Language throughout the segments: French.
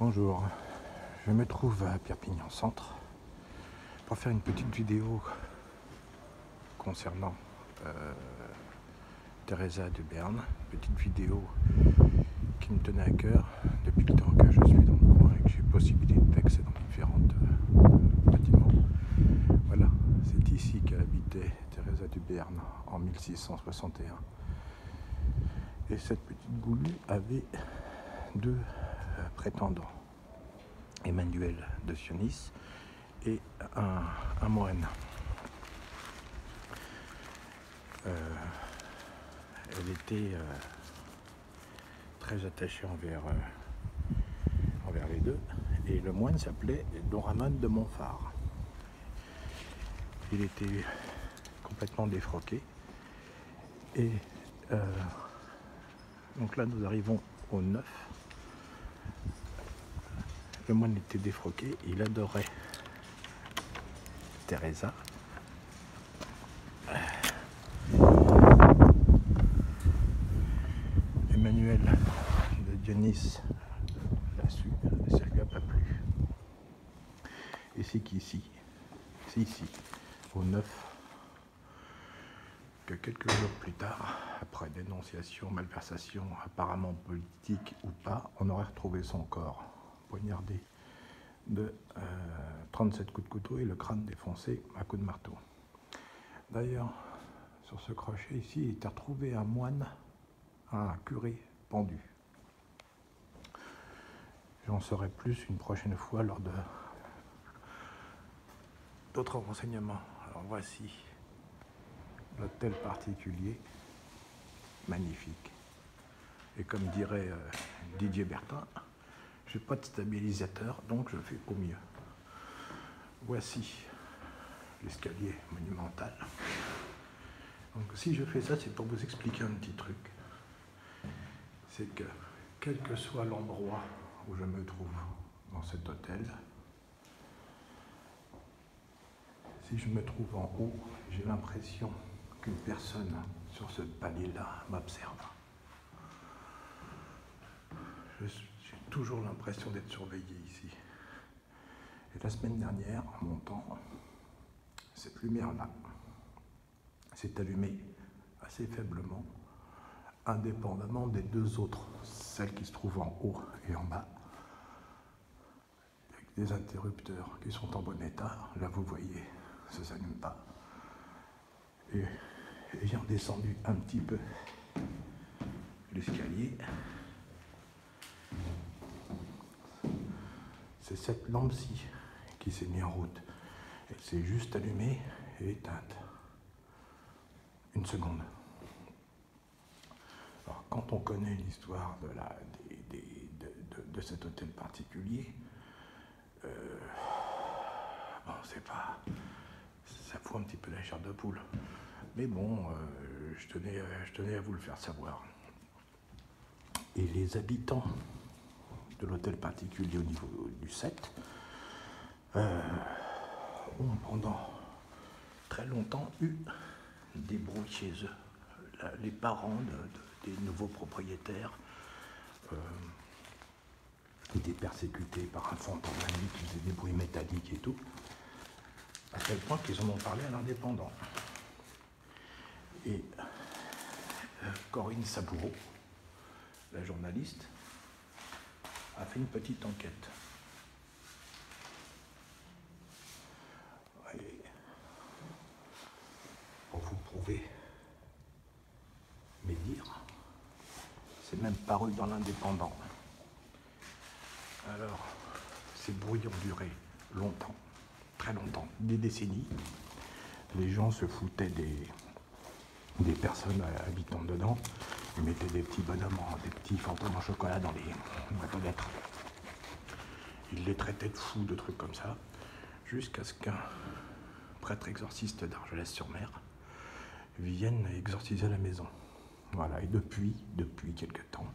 Bonjour, je me trouve à Perpignan Centre pour faire une petite vidéo concernant Teresa de Berne, petite vidéo qui me tenait à cœur depuis le temps que je suis dans le coin et que j'ai possibilité d'accéder dans différents bâtiments. Voilà, c'est ici qu'elle habitait, Teresa de Berne, en 1661. Et cette petite goulue avait deux prétendants, Emmanuel de Sionis et un moine. Elle était très attachée envers les deux, et le moine s'appelait Don Ramon de Montfort. Il était complètement défroqué, et donc là nous arrivons au 9. Le moine était défroqué, il adorait Teresa. Emmanuel de Dionis l'a su, ça lui a pas plu. Et c'est qu'ici, c'est ici, au 9, que quelques jours plus tard, après dénonciation, malversation, apparemment politique ou pas, on aurait retrouvé son corps poignardé de 37 coups de couteau et le crâne défoncé à coups de marteau. D'ailleurs, sur ce crochet ici, il était retrouvé un moine, un curé pendu. J'en saurai plus une prochaine fois lors de d'autres renseignements. Alors voici l'hôtel particulier, magnifique. Et comme dirait Didier Bertin, j'ai pas de stabilisateur, donc je fais au mieux. Voici l'escalier monumental. Donc si je fais ça, c'est pour vous expliquer un petit truc. C'est que, quel que soit l'endroit où je me trouve dans cet hôtel, si je me trouve en haut, j'ai l'impression qu'une personne sur ce palier-là m'observe. J'ai toujours l'impression d'être surveillé ici. Et la semaine dernière, en montant, cette lumière-là s'est allumée assez faiblement, indépendamment des deux autres, celles qui se trouvent en haut et en bas, avec des interrupteurs qui sont en bon état. Là, vous voyez, ça ne s'allume pas. Et ayant descendu un petit peu l'escalier, c'est cette lampe-ci qui s'est mise en route. Elle s'est juste allumée et éteinte. Une seconde. Alors, quand on connaît l'histoire de cet hôtel particulier, bon, c'est pas... ça fout un petit peu la chair de poule. Mais bon, je tenais à vous le faire savoir. Et les habitants de l'hôtel particulier au niveau du 7 ont pendant très longtemps eu des brouilles chez eux. Les parents des nouveaux propriétaires étaient persécutés par un fantôme qui faisait des bruits métalliques et tout, à tel point qu'ils en ont parlé à l'indépendant. Et Corinne Saboureau, la journaliste, a fait une petite enquête. Et pour vous prouver mes dires, c'est même paru dans l'Indépendant. Alors, ces bruits ont duré longtemps, très longtemps, des décennies. Les gens se foutaient des personnes habitant dedans. Ils mettaient des petits bonhommes, des petits fantômes en chocolat dans les boîtes aux lettres. Ils les traitaient de fous, de trucs comme ça, jusqu'à ce qu'un prêtre exorciste d'Argelès-sur-Mer vienne exorciser la maison. Voilà, et depuis quelque temps,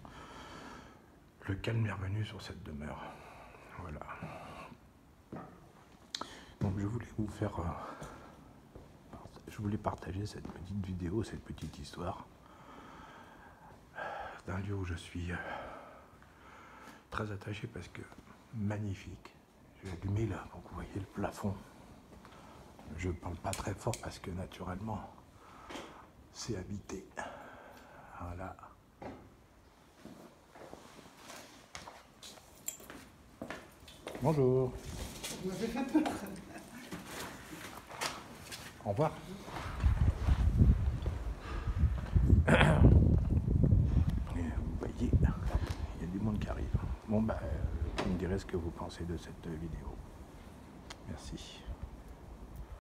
le calme est revenu sur cette demeure. Voilà. Donc je voulais partager cette petite vidéo, cette petite histoire d'un lieu où je suis très attaché parce que magnifique. Je vais allumer là pour que vous voyez le plafond. Je ne parle pas très fort parce que naturellement, c'est habité. Voilà. Bonjour. Vous m'avez fait peur. Au revoir. Et vous voyez, il y a du monde qui arrive. Bon, bah, vous me direz ce que vous pensez de cette vidéo. Merci.